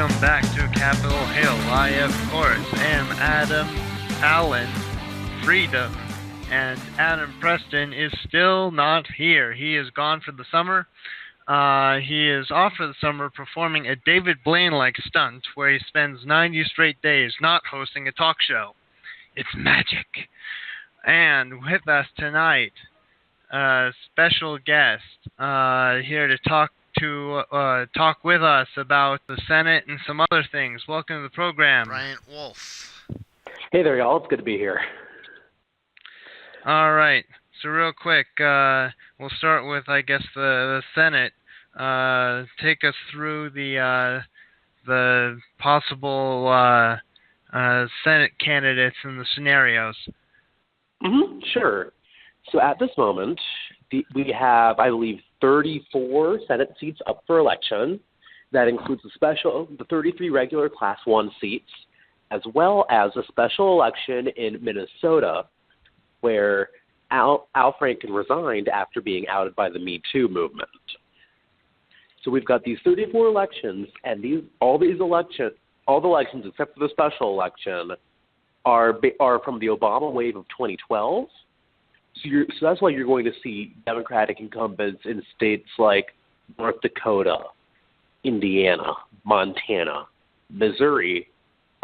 welcome back to Capitol Hill. I, of course, am Alan Freedom, and Adam Preston is still not here. He is gone for the summer. He is off for the summer performing a David Blaine-like stunt where he spends 90 straight days not hosting a talk show. It's magic. And with us tonight, a special guest here to talk with us about the Senate and some other things. Welcome to the program, Bryant Wolf. Hey there, y'all. It's good to be here. All right. So real quick, we'll start with, I guess, the Senate. Take us through the possible Senate candidates and the scenarios. Sure. So at this moment, we have, I believe, 34 Senate seats up for election. That includes the 33 regular Class 1 seats, as well as a special election in Minnesota, where Al Franken resigned after being outed by the Me Too movement. So we've got these 34 elections, and all the elections except for the special election are from the Obama wave of 2012. So that's why you're going to see Democratic incumbents in states like North Dakota, Indiana, Montana, Missouri,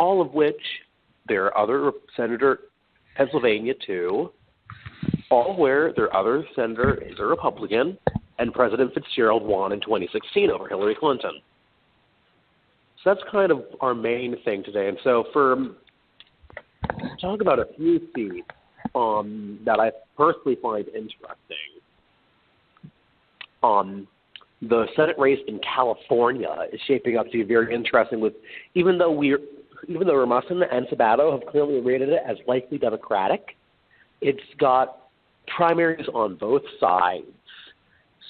all of which there are other Senator, Pennsylvania too, all where their other senator is a Republican, and President Fitzgerald won in 2016 over Hillary Clinton. So that's kind of our main thing today. And so to talk about a few seats that I personally find interesting, the Senate race in California is shaping up to be very interesting. Even though Ramussin and Sabato have clearly rated it as likely Democratic, it's got primaries on both sides.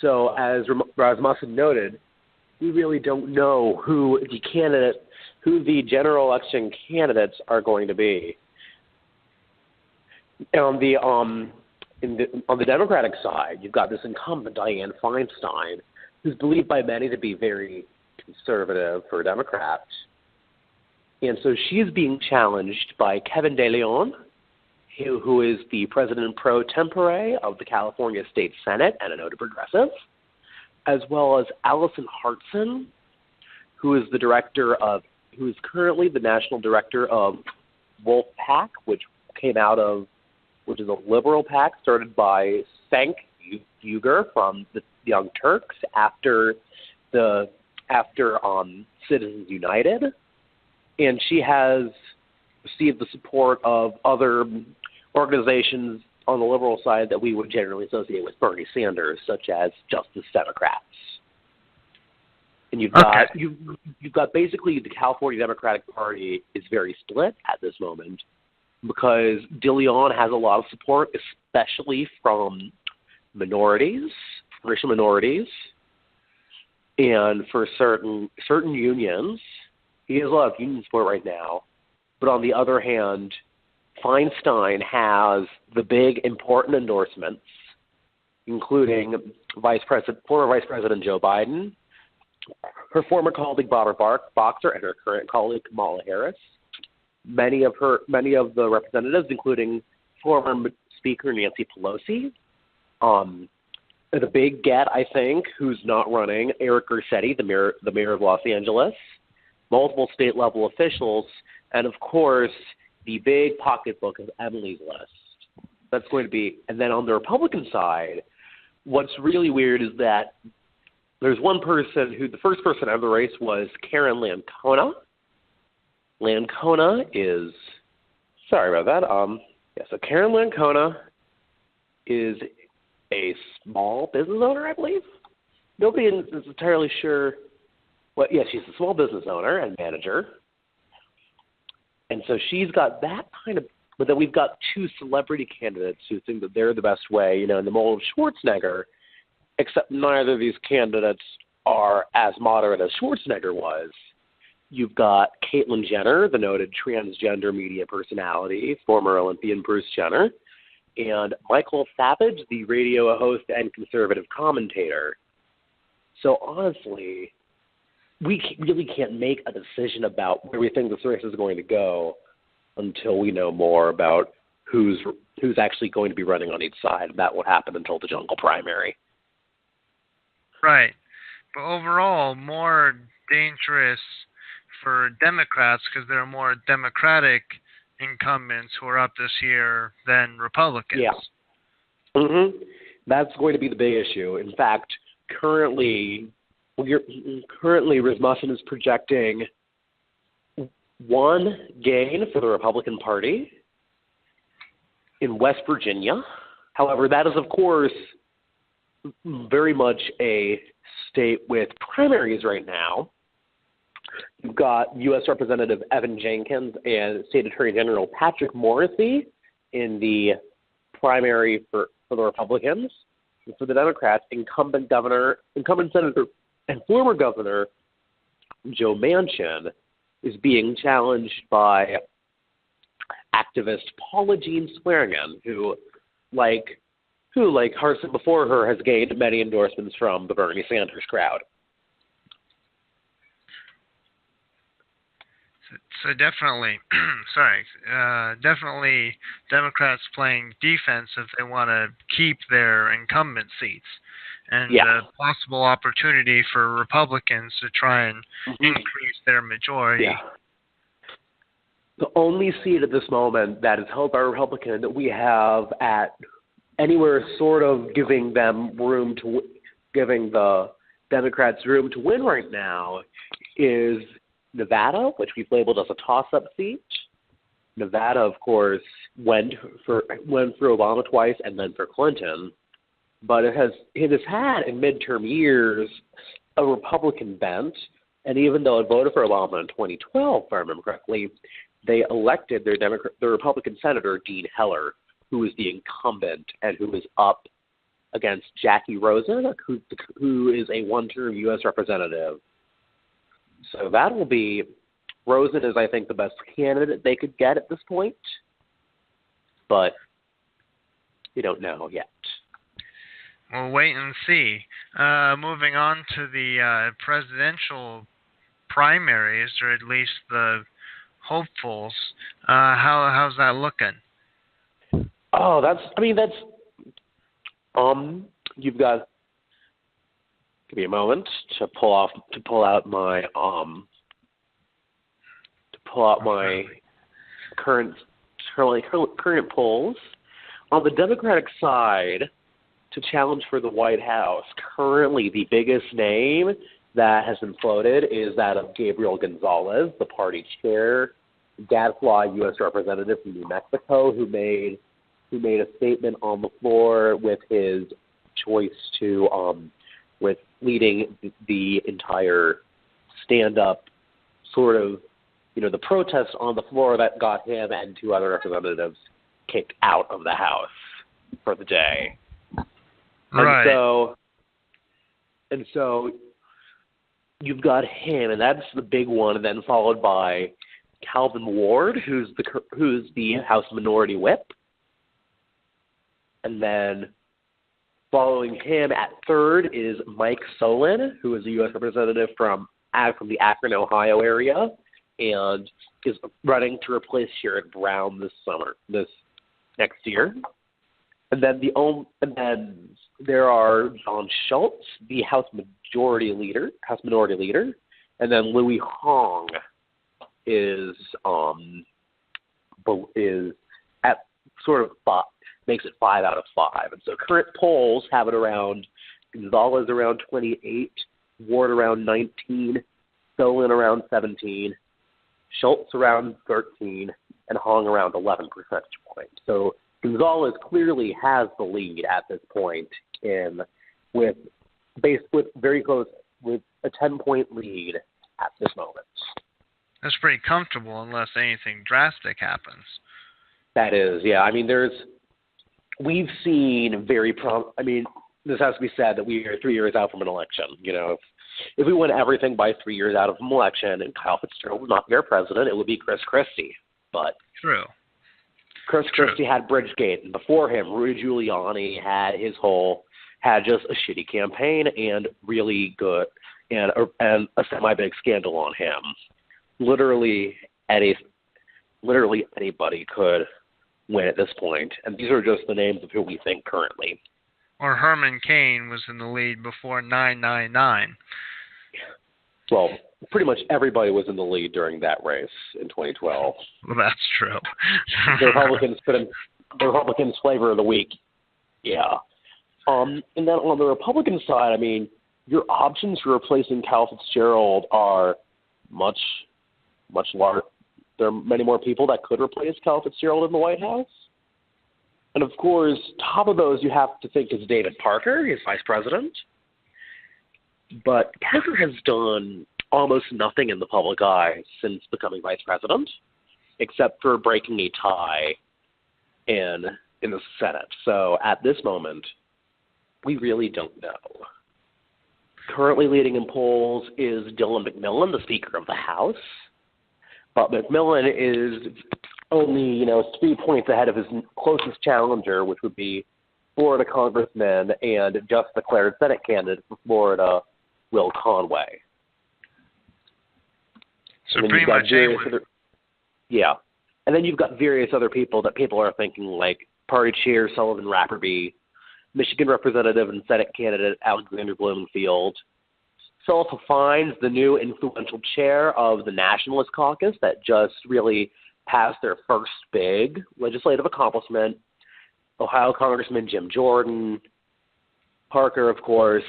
So as Ramussin noted, we really don't know who the general election candidates are going to be. On the Democratic side, you've got this incumbent, Dianne Feinstein, who's believed by many to be very conservative for Democrats. And so she's being challenged by Kevin De Leon, who is the president pro tempore of the California State Senate and a noted progressive, as well as Allison Hartson, who is currently the national director of Wolf PAC, which is a liberal PAC started by Cenk Uygur from the Young Turks after Citizens United, and she has received the support of other organizations on the liberal side that we would generally associate with Bernie Sanders, such as Justice Democrats. And you've got basically the California Democratic Party is very split at this moment, because De Leon has a lot of support, especially from racial minorities, and for certain unions. He has a lot of union support right now. But on the other hand, Feinstein has the big, important endorsements, including former Vice President Joe Biden, her former colleague Barbara Boxer, and her current colleague Kamala Harris. Many of the representatives, including former Speaker Nancy Pelosi, the big get, I think, who's not running, Eric Garcetti, the mayor of Los Angeles, multiple state-level officials, and of course, the big pocketbook of Emily's list. That's going to be, and then on the Republican side, what's really weird is that there's one person the first person out of the race was Karen Lancona. Sorry about that. So Karen Lancona is a small business owner, I believe. Nobody is entirely sure. She's a small business owner and manager. And so she's got that kind of, but then we've got two celebrity candidates who think that they're the best way, in the mold of Schwarzenegger, except neither of these candidates are as moderate as Schwarzenegger was. You've got Caitlyn Jenner, the noted transgender media personality, former Olympian Bruce Jenner, and Michael Savage, the radio host and conservative commentator. So honestly, really can't make a decision about where we think this race is going to go until we know more about who's actually going to be running on each side. That won't happen until the jungle primary. Right. But overall, more dangerous for Democrats because there are more Democratic incumbents who are up this year than Republicans. Yeah. That's going to be the big issue. In fact, currently Rasmussen is projecting one gain for the Republican Party in West Virginia. However, that is, of course, very much a state with primaries right now. You've got U.S. Representative Evan Jenkins and State Attorney General Patrick Morrisey in the primary for the Republicans. And for the Democrats, incumbent Senator and former Governor Joe Manchin is being challenged by activist Paula Jean Swearingen, who, like Harson before her, has gained many endorsements from the Bernie Sanders crowd. So definitely, definitely Democrats playing defense if they want to keep their incumbent seats, and a possible opportunity for Republicans to try and increase their majority. Yeah. The only seat at this moment that is held by a Republican that we have at anywhere sort of giving the Democrats room to win right now is Nevada, which we've labeled as a toss-up seat. Nevada, of course, went for Obama twice and then for Clinton, but it has had in midterm years a Republican bent, and even though it voted for Obama in 2012, if I remember correctly, they elected their Republican Senator Dean Heller, who is the incumbent and who is up against Jackie Rosen, who is a one-term U.S. representative. So that will be – Rosen is, I think, the best candidate they could get at this point, but we don't know yet. We'll wait and see. Moving on to the presidential primaries, or at least the hopefuls, how's that looking? Oh, you've got – give me a moment to pull out my current polls. On the Democratic side, to challenge for the White House, currently the biggest name that has been floated is that of Gabriel Gonzalez, the party chair, gadfly U.S. representative from New Mexico, who made a statement on the floor with his choice to with leading the entire stand-up sort of, the protest on the floor that got him and two other representatives kicked out of the House for the day. Right. And so you've got him, and that's the big one, and then followed by Calvin Ward, who's the House Minority Whip. And then following him at third is Mike Solon, who is a U.S. representative from the Akron, Ohio area, and is running to replace Sherrod Brown this next year. And then there are John Schultz, the House Minority Leader, and then Louis Hong is at sort of makes it 5 out of 5. And so current polls have it around Gonzalez around 28, Ward around 19, Solon around 17, Schultz around 13, and Hong around 11 percentage points. So Gonzalez clearly has the lead at this point with very close, with a 10-point lead at this moment. That's pretty comfortable unless anything drastic happens. That is, yeah. We've seen this has to be said that we are 3 years out from an election. If we win everything by 3 years out of an election and Kyle Fitzgerald would not be our president, it would be Chris Christie. But true. Chris Christie had Bridgegate, and before him, Rudy Giuliani had just a shitty campaign and really good. and a semi-big scandal on him. Literally anybody could win at this point, and these are just the names of who we think currently. Or Herman Cain was in the lead before 999. Well, pretty much everybody was in the lead during that race in 2012. Well, that's true. The Republicans flavor of the week. Yeah. And then on the Republican side, I mean, your options for replacing Cal Fitzgerald are much larger. There are many more people that could replace Cal Fitzgerald in the White House. And, of course, top of those you have to think is David Parker, his vice president. But Parker has done almost nothing in the public eye since becoming vice president, except for breaking a tie in the Senate. So at this moment, we really don't know. Currently leading in polls is Dylan McMillan, the Speaker of the House. But McMillan is only, 3 points ahead of his closest challenger, which would be Florida Congressman and just declared Senate candidate for Florida, Will Conway. So pretty much yeah. And then you've got various other people that people are thinking, like Party Chair Sullivan Rapperby, Michigan Representative and Senate candidate Alexander Bloomfield, Sullivan Fines, the new influential chair of the Nationalist Caucus that just really passed their first big legislative accomplishment, Ohio Congressman Jim Jordan, Parker, of course,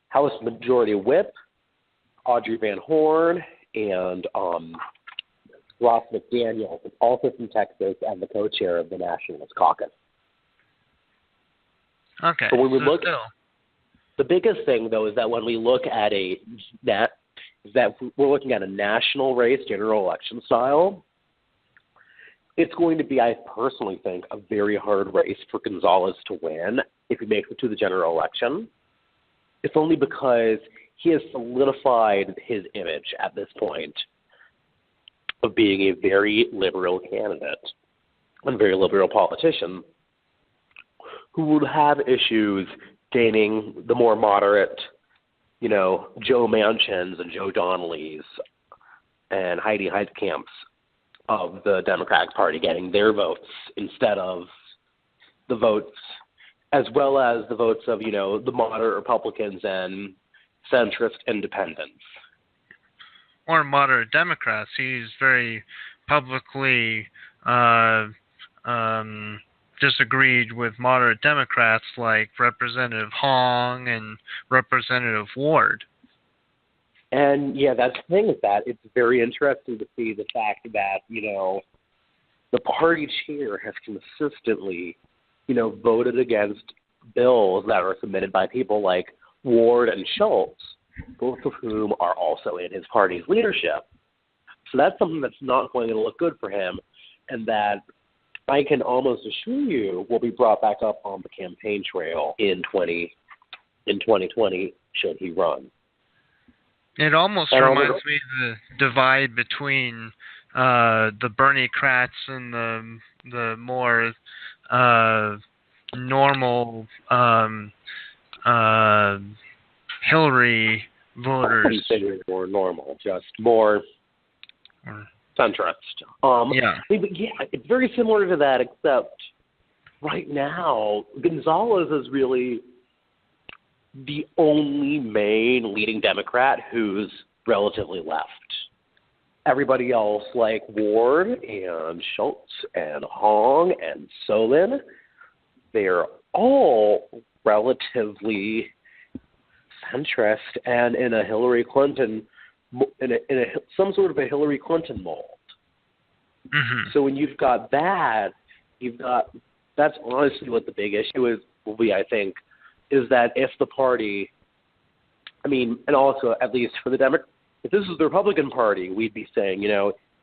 House Majority Whip Audrey Van Horn, and Ross McDaniel, also from Texas, and the co-chair of the Nationalist Caucus. Okay. So when we look, the biggest thing though is that when we look at we're looking at a national race, general election style, it's going to be, I personally think, a very hard race for Gonzalez to win if he makes it to the general election. It's only because he has solidified his image at this point of being a very liberal candidate and very liberal politician who would have issues gaining the more moderate, Joe Manchins and Joe Donnellys and Heidi Heitkamps of the Democratic Party, getting their votes instead of the votes, as well as the votes of, the moderate Republicans and centrist independents. Or moderate Democrats. He's very publicly disagreed with moderate Democrats like Representative Hong and Representative Ward. And, yeah, that's the thing with that. It's very interesting to see the fact that, the party chair has consistently, voted against bills that are submitted by people like Ward and Schultz, both of whom are also in his party's leadership. So that's something that's not going to look good for him, and that I can almost assure you will be brought back up on the campaign trail in 2020 should he run. It almost reminds me of the divide between the Bernie Kratz and the more normal Hillary voters. More normal, just more centrist. Yeah. It's very similar to that, except right now Gonzalez is really the only main leading Democrat who's relatively left. Everybody else, like Ward and Schultz and Hong and Solin, they're all relatively centrist and in a Hillary Clinton, some sort of a Hillary Clinton mold. Mm-hmm. So when you've got that, that's honestly what the big issue will be, I think, is that if the party, and also at least for the Democrats, if this is the Republican Party, we'd be saying,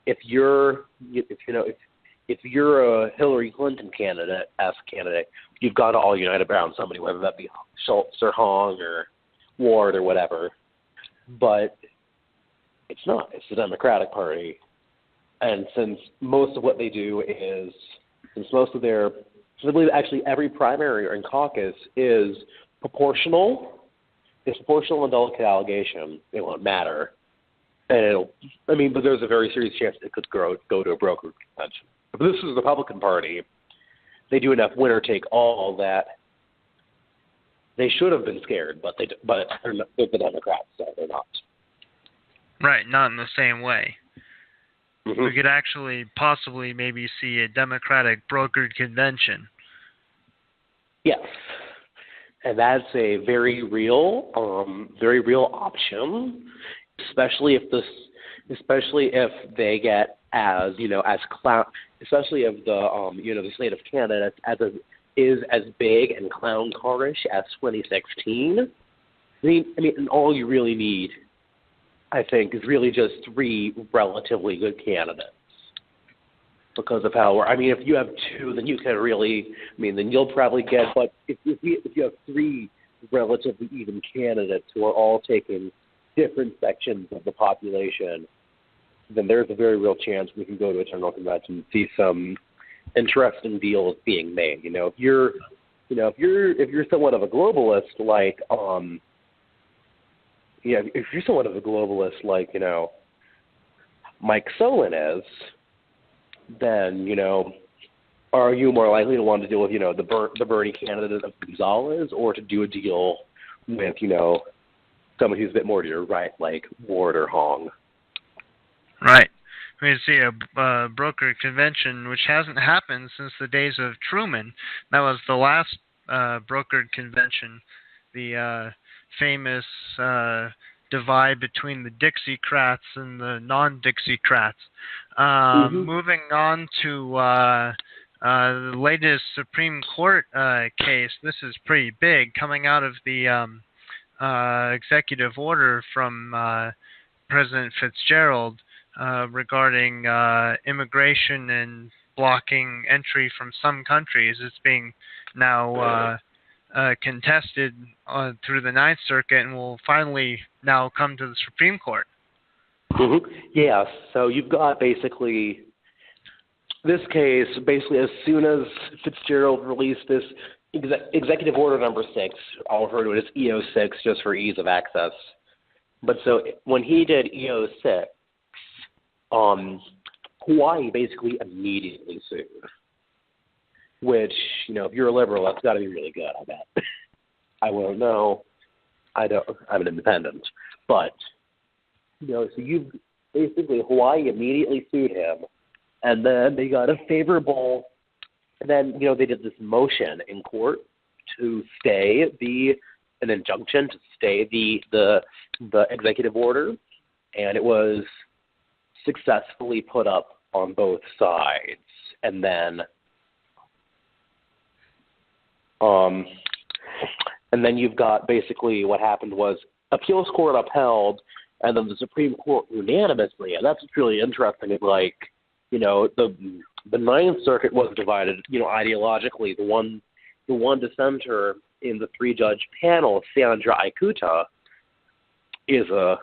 if you're a Hillary Clinton candidate, you've got to all unite around somebody, whether that be Schultz or Hong or Ward or whatever. But it's not. It's the Democratic Party. And since most of what they do is, I believe actually every primary and caucus is proportional, disproportional and delicate allegation, it won't matter. And but there's a very serious chance it could go to a brokered convention. If this is the Republican Party, they do enough winner take all that they should have been scared, but they're the Democrats, so they're not. Right, not in the same way. Mm-hmm. We could actually possibly maybe see a Democratic brokered convention. Yes, and that's a very real option, especially if they get as clown, especially if the slate of candidates is as big and clown car-ish as 2016. I mean, and all you really need, I think, is really just 3 relatively good candidates. Because of how if you have 2, then you can really, then you'll probably get. But if you have 3 relatively even candidates who are all taking different sections of the population, then there's a very real chance we can go to a general convention and see some interesting deals being made. If you're somewhat of a globalist like if you're somewhat of a globalist like Mike Solon is, then are you more likely to want to deal with the Bernie candidate of Gonzalez, or to do a deal with someone who's a bit more to your right, like Ward or Hong? Right. We see a brokered convention, which hasn't happened since the days of Truman. That was the last brokered convention, the famous divide between the Dixiecrats and the non-Dixiecrats. Moving on to the latest Supreme Court case. This is pretty big, coming out of the executive order from President Fitzgerald regarding immigration and blocking entry from some countries. It's being now contested through the Ninth Circuit and will finally now come to the Supreme Court. Mm-hmm. Yeah, so you've got basically this case, as soon as Fitzgerald released this Executive Order number 6, I'll refer to it as EO6 just for ease of access. But so when he did EO6, Hawaii basically immediately sued. Which, if you're a liberal, that's got to be really good, I bet. I won't know. I'm an independent. But, so you basically, Hawaii immediately sued him, and then they got a favorable, and then, they did this motion in court to stay an injunction to stay the executive order, and it was successfully put up on both sides. And then you've got basically what happened was appeals court upheld, and then the Supreme Court unanimously, and that's what's really interesting. Is the Ninth Circuit was divided, ideologically. The one dissenter in the 3-judge panel, Sandra Ikuta, is a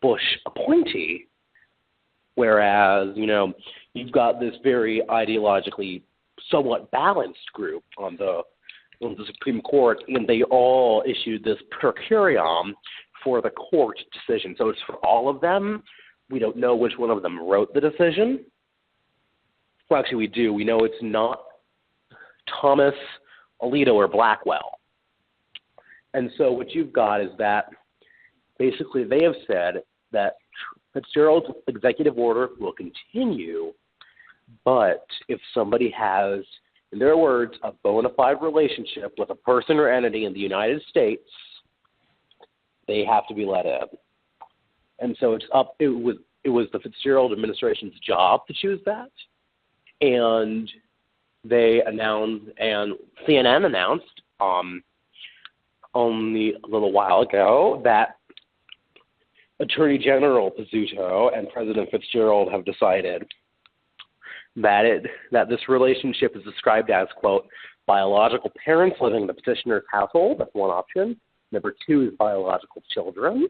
Bush appointee, whereas you've got this very ideologically somewhat balanced group on the Supreme Court, and they all issued this per curiam for the court decision. So it's for all of them. We don't know which one of them wrote the decision. Well, actually, we do. We know it's not Thomas, Alito, or Blackwell. And so what you've got is that basically they have said that Fitzgerald's executive order will continue, but if somebody has, in their words, a bona fide relationship with a person or entity in the United States, they have to be let in. And so it was the Fitzgerald administration's job to choose that. And they announced, and CNN announced only a little while ago that Attorney General Pizzuto and President Fitzgerald have decided that this relationship is described as, quote, biological parents living in the petitioner's household. That's one option. Number 2 is biological children.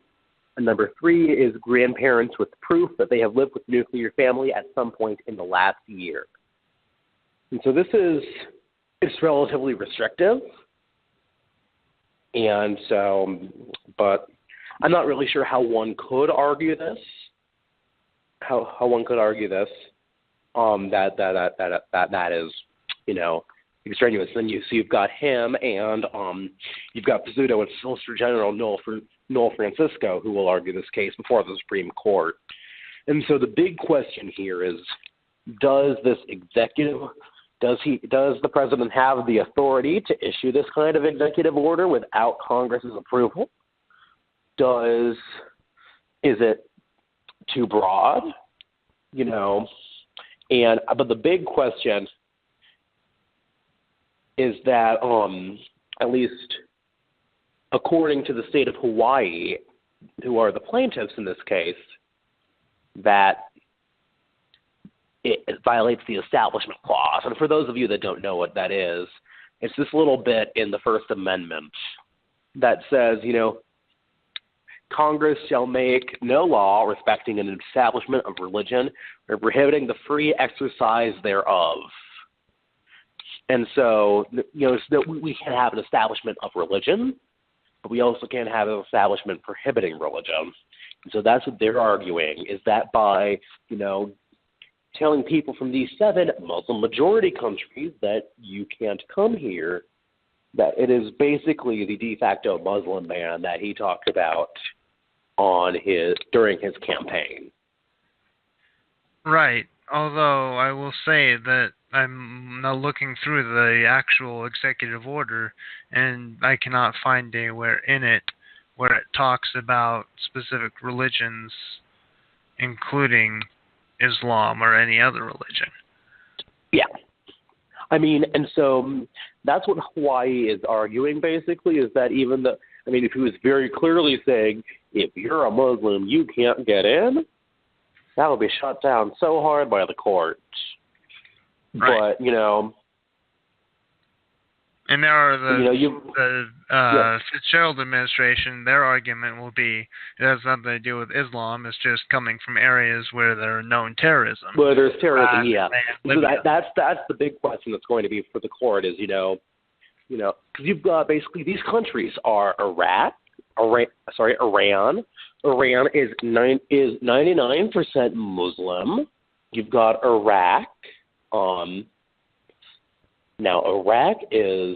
And number 3 is grandparents with proof that they have lived with the nuclear family at some point in the last year. And so it's relatively restrictive. And so, but I'm not really sure how one could argue this. How one could argue this? That is, extraneous. Then you've got him, and you've got Pizzuto and Solicitor General Noel Francisco, who will argue this case before the Supreme Court. And so the big question here is, does the president have the authority to issue this kind of executive order without Congress's approval? Is it too broad? But the big question is that, at least according to the state of Hawaii, who are the plaintiffs in this case, that it violates the Establishment Clause. And for those of you that don't know what that is, it's this little bit in the First Amendment that says, Congress shall make no law respecting an establishment of religion or prohibiting the free exercise thereof. And so, so we can have an establishment of religion, but we also can't have an establishment prohibiting religion. And so that's what they're arguing, is that by, telling people from these 7 Muslim majority countries that you can't come here, that it is basically the de facto Muslim ban that he talked about during his campaign. Right. Although I will say that I'm now looking through the actual executive order, and I cannot find anywhere in it where it talks about specific religions, including Islam or any other religion. Yeah. And so that's what Hawaii is arguing, basically, is that if he was very clearly saying, if you're a Muslim, you can't get in, that would be shut down so hard by the courts. Right. But, and there are the Fitzgerald administration, their argument will be it has nothing to do with Islam, it's just coming from areas where there are known terrorism. Well, there's terrorism, yeah. So that's the big question that's going to be for the court is, because you've got basically these countries are Iran. Iran is 99% Muslim. You've got Iraq. Now Iraq is,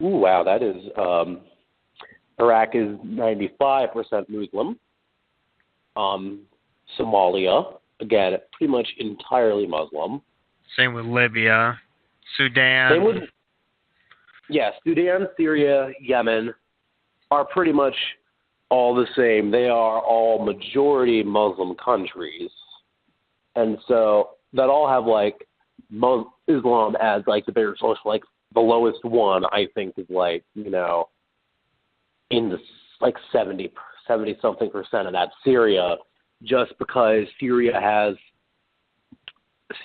Iraq is 95% Muslim. Somalia, again, pretty much entirely Muslim. Same with Libya, Sudan. Sudan, Syria, Yemen are pretty much all the same. They are all majority Muslim countries. And so that all have Islam as the bigger source, the lowest one I think is in the 70 something percent of that Syria, just because Syria has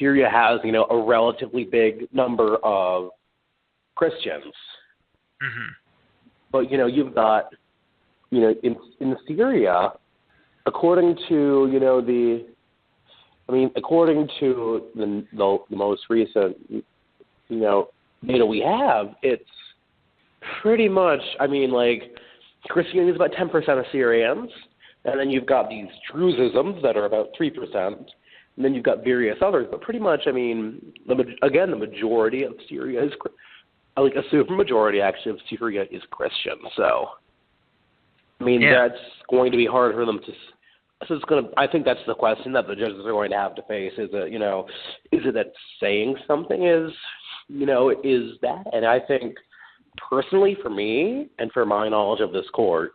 a relatively big number of Christians. Mm-hmm. But you've got in Syria, according to the most recent data we have, it's pretty much Christianity is about 10% of Syrians, and then you've got these Druzisms that are about 3%, and then you've got various others, but pretty much the majority of Syria is a super majority actually of Syria is Christian. So that's going to be hard for them to. So I think that's the question that the judges are going to have to face. Is it that saying something is that? And I think personally, for me and for my knowledge of this court,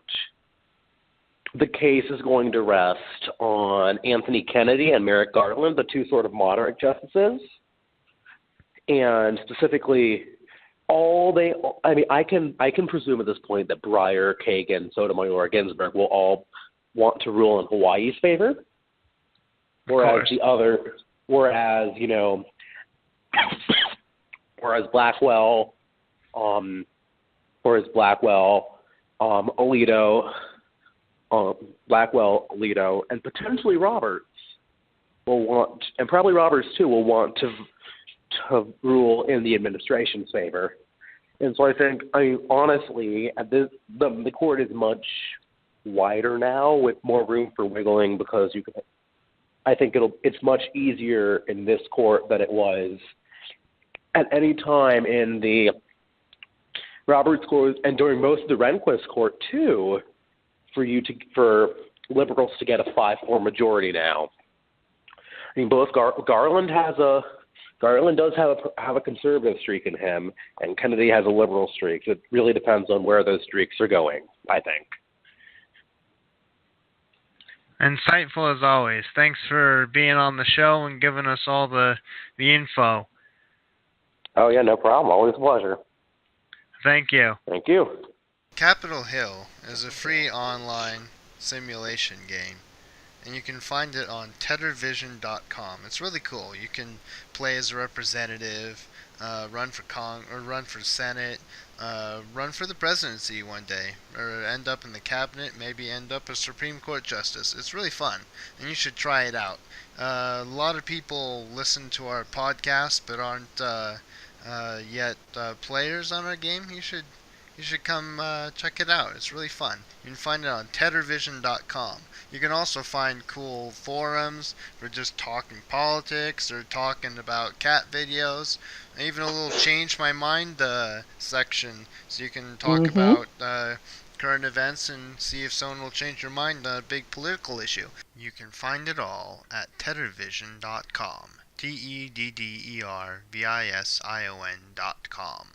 the case is going to rest on Anthony Kennedy and Merrick Garland, the two sort of moderate justices, and specifically. I can presume at this point that Breyer, Kagan, Sotomayor, Ginsburg will all want to rule in Hawaii's favor, whereas Blackwell, Alito, and potentially Roberts will want, and probably Roberts too will want to rule in the administration's favor. And so honestly, the court is much wider now with more room for wiggling because it's much easier in this court than it was at any time in the Roberts court and during most of the Rehnquist court too, for liberals to get a 5-4 majority now. I mean, both Garland does have a conservative streak in him, and Kennedy has a liberal streak. It really depends on where those streaks are going, I think. Insightful as always. Thanks for being on the show and giving us all the info. Oh, yeah, no problem. Always a pleasure. Thank you. Thank you. Capitol Hill is a free online simulation game, and you can find it on TedderVision.com. It's really cool. You can play as a representative, run for Senate, run for the presidency one day, or end up in the cabinet, maybe end up a Supreme Court justice. It's really fun, and you should try it out. A lot of people listen to our podcast, but aren't yet players on our game. You should come check it out. It's really fun. You can find it on TedderVision.com. You can also find cool forums for just talking politics or talking about cat videos. And even a little change my mind section, so you can talk about current events and see if someone will change your mind on a big political issue. You can find it all at TedderVision.com. TedderVision.com.